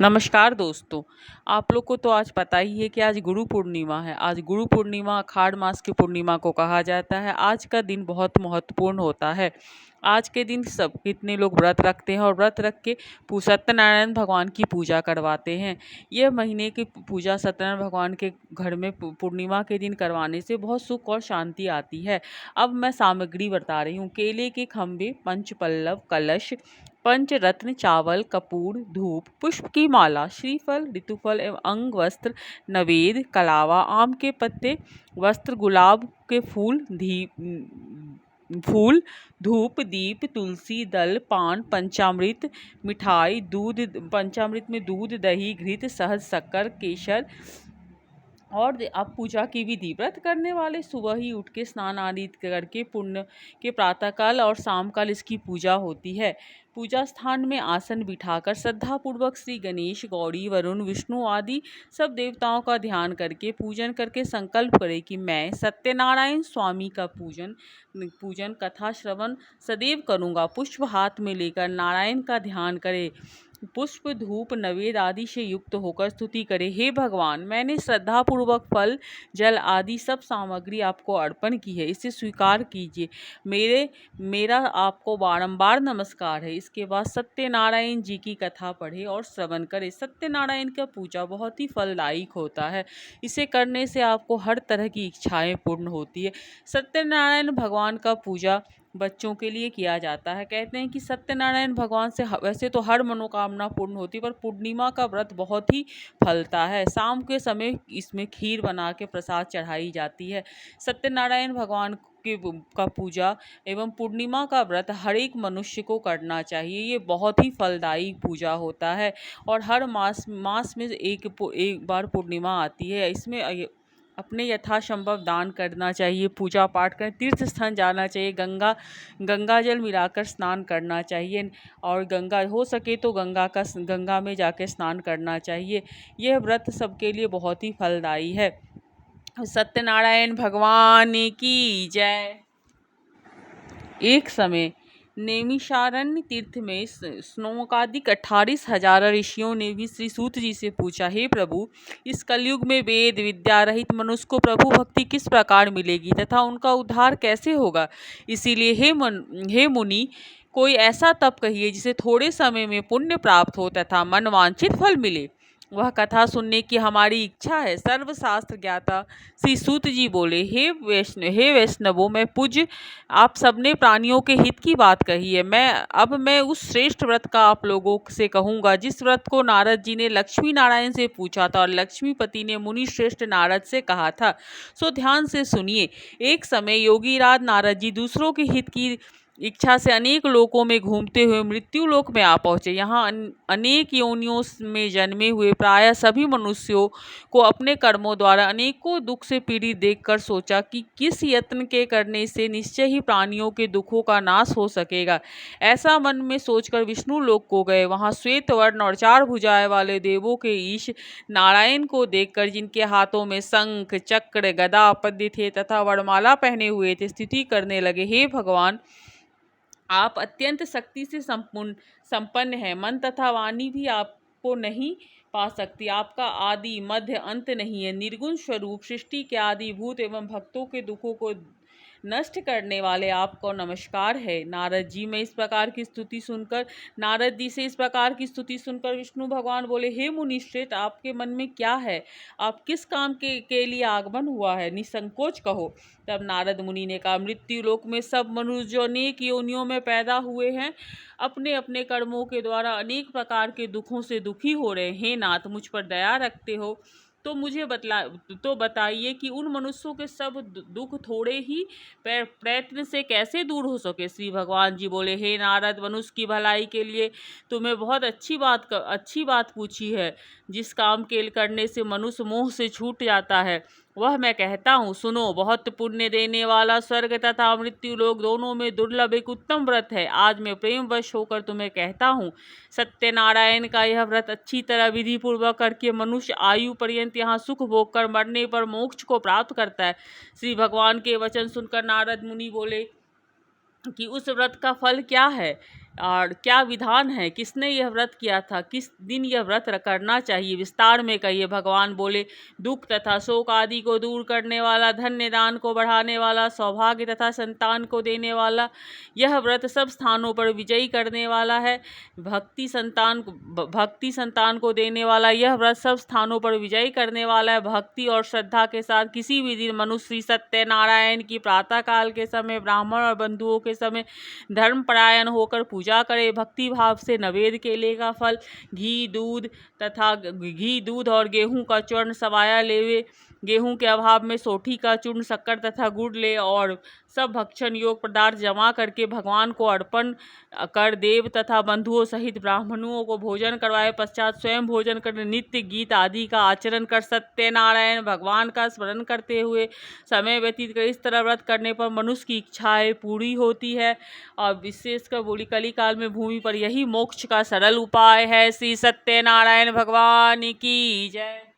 नमस्कार दोस्तों। आप लोग को तो आज पता ही है कि आज गुरु पूर्णिमा है। आज गुरु पूर्णिमा आषाढ़ मास की पूर्णिमा को कहा जाता है। आज का दिन बहुत महत्वपूर्ण होता है। आज के दिन सब कितने लोग व्रत रखते हैं और व्रत रख के सत्यनारायण भगवान की पूजा करवाते हैं। यह महीने की पूजा सत्यनारायण भगवान के घर में पूर्णिमा के दिन करवाने से बहुत सुख और शांति आती है। अब मैं सामग्री बता रही हूँ। केले के खम्भे, पंचपल्लव, कलश, पंचरत्न, चावल, कपूर, धूप, पुष्प की माला, श्रीफल, ऋतुफल एवं अंग वस्त्र, नवेद, कलावा, आम के पत्ते, वस्त्र, गुलाब के फूल, धूप, दीप, तुलसी दल, पान, पंचामृत, मिठाई, दूध, पंचामृत में दूध, दही, घृत, शहद, शक्कर, केसर। और अब पूजा की विधि। व्रत करने वाले सुबह ही उठ के स्नान आदि करके पुण्य के प्रातःकाल और शाम काल इसकी पूजा होती है। पूजा स्थान में आसन बिठाकर श्रद्धापूर्वक श्री गणेश, गौरी, वरुण, विष्णु आदि सब देवताओं का ध्यान करके पूजन करके संकल्प करें कि मैं सत्यनारायण स्वामी का पूजन कथा श्रवण सदैव करूँगा। पुष्प हाथ में लेकर नारायण का ध्यान करें। पुष्प, धूप, नवेद आदि से युक्त होकर स्तुति करें। हे भगवान, मैंने श्रद्धापूर्वक फल, जल आदि सब सामग्री आपको अर्पण की है, इसे स्वीकार कीजिए। मेरा आपको बारंबार नमस्कार है। इसके बाद सत्यनारायण जी की कथा पढ़े और श्रवण करें। सत्यनारायण का पूजा बहुत ही फलदायक होता है। इसे करने से आपको हर तरह की इच्छाएं पूर्ण होती है। सत्यनारायण भगवान का पूजा बच्चों के लिए किया जाता है। कहते हैं कि सत्यनारायण भगवान से वैसे तो हर मनोकामना पूर्ण होती है, पर पूर्णिमा का व्रत बहुत ही फलता है। शाम के समय इसमें खीर बना के प्रसाद चढ़ाई जाती है। सत्यनारायण भगवान का पूजा एवं पूर्णिमा का व्रत हर एक मनुष्य को करना चाहिए। ये बहुत ही फलदायी पूजा होता है और हर मास में एक बार पूर्णिमा आती है। इसमें अपने यथासंभव दान करना चाहिए, पूजा पाठ करें, तीर्थ स्थान जाना चाहिए, गंगा जल मिलाकर स्नान करना चाहिए और गंगा हो सके तो गंगा में जाके स्नान करना चाहिए। यह व्रत सबके लिए बहुत ही फलदायी है। सत्यनारायण भगवान की जय। एक समय नैमिषारण्य तीर्थ में स्नोकादिक 28,000 ऋषियों ने भी श्री सूत जी से पूछा, हे प्रभु, इस कलयुग में वेद विद्या रहित मनुष्य को प्रभु भक्ति किस प्रकार मिलेगी तथा उनका उद्धार कैसे होगा। इसीलिए हे मुनि, कोई ऐसा तप कहिए जिसे थोड़े समय में पुण्य प्राप्त हो तथा मनवांछित फल मिले। वह कथा सुनने की हमारी इच्छा है। सर्वशास्त्र ज्ञाता श्री सूत जी बोले, हे वैष्णवों, मैं पूज्य आप सबने प्राणियों के हित की बात कही है। मैं उस श्रेष्ठ व्रत का आप लोगों से कहूँगा जिस व्रत को नारद जी ने लक्ष्मी नारायण से पूछा था और लक्ष्मीपति ने मुनि श्रेष्ठ नारद से कहा था। सो ध्यान से सुनिए। एक समय योगीराज नारद जी दूसरों के हित की इच्छा से अनेक लोकों में घूमते हुए मृत्यु लोक में आ पहुँचे। यहाँ अनेक योनियों में जन्मे हुए प्रायः सभी मनुष्यों को अपने कर्मों द्वारा अनेकों दुख से पीड़ित देखकर सोचा कि किस यत्न के करने से निश्चय ही प्राणियों के दुखों का नाश हो सकेगा। ऐसा मन में सोचकर विष्णु लोक को गए। वहाँ श्वेत वर्ण और 4 भुजाएं वाले देवों के ईश नारायण को देखकर, जिनके हाथों में शंख, चक्र, गदा, पद्य थे तथा वरमाला पहने हुए थे, स्तुति करने लगे, हे भगवान, आप अत्यंत शक्ति से संपन्न हैं। मन तथा वाणी भी आपको नहीं पा सकती। आपका आदि मध्य अंत नहीं है। निर्गुण स्वरूप सृष्टि के आदि भूत एवं भक्तों के दुखों को नष्ट करने वाले आपको नमस्कार है। नारद जी से इस प्रकार की स्तुति सुनकर विष्णु भगवान बोले, हे मुनिश्रेष्ठ, आपके मन में क्या है? आप किस काम के लिए आगमन हुआ है? निसंकोच कहो। तब नारद मुनि ने कहा, मृत्यु लोक में सब मनुष्य जो अनेक योनियों में पैदा हुए हैं, अपने अपने कर्मों के द्वारा अनेक प्रकार के दुखों से दुखी हो रहे हैं। हे नाथ, मुझ पर दया रखते हो तो मुझे बताइए कि उन मनुष्यों के सब दुख थोड़े ही प्रयत्न से कैसे दूर हो सके। श्री भगवान जी बोले, हे नारद, मनुष्य की भलाई के लिए तुम्हें बहुत अच्छी बात पूछी है। जिस काम के करने से मनुष्य मोह से छूट जाता है वह मैं कहता हूँ, सुनो। बहुत पुण्य देने वाला स्वर्ग तथा मृत्यु लोक दोनों में दुर्लभ एक उत्तम व्रत है। आज मैं प्रेमवश होकर तुम्हें कहता हूँ, सत्यनारायण का यह व्रत अच्छी तरह विधि पूर्वक करके मनुष्य आयु पर्यंत यहाँ सुख भोग कर मरने पर मोक्ष को प्राप्त करता है। श्री भगवान के वचन सुनकर नारद मुनि बोले कि उस व्रत का फल क्या है? और क्या विधान है, किसने यह व्रत किया था, किस दिन यह व्रत करना चाहिए, विस्तार में कहिए। भगवान बोले, दुख तथा शोक आदि को दूर करने वाला, धन्य दान को बढ़ाने वाला, सौभाग्य तथा संतान को देने वाला, यह व्रत सब स्थानों पर विजयी करने वाला है। भक्ति संतान को देने वाला यह व्रत सब स्थानों पर विजयी करने वाला है। भक्ति और श्रद्धा के साथ किसी भी दिन मनुष्य सत्यनारायण की प्रातः काल के समय, ब्राह्मण और बंधुओं के समय धर्मपरायण होकर पूजा करे। भक्ति भाव से नवेद केले का फल, घी दूध और गेहूं का चूर्ण सवाया लेवे। गेहूं के अभाव में सोठी का चूर्ण, शक्कर तथा गुड़ ले और सब भक्षण योग पदार्थ जमा करके भगवान को अर्पण कर देव तथा बंधुओं सहित ब्राह्मणों को भोजन करवाए पश्चात स्वयं भोजन कर नित्य गीत आदि का आचरण कर सत्यनारायण भगवान का स्मरण करते हुए समय व्यतीत कर। इस तरह व्रत करने पर मनुष्य की इच्छाएं पूरी होती है और विशेषकर बोली कली काल में भूमि पर यही मोक्ष का सरल उपाय है। श्री सत्यनारायण भगवान की जय।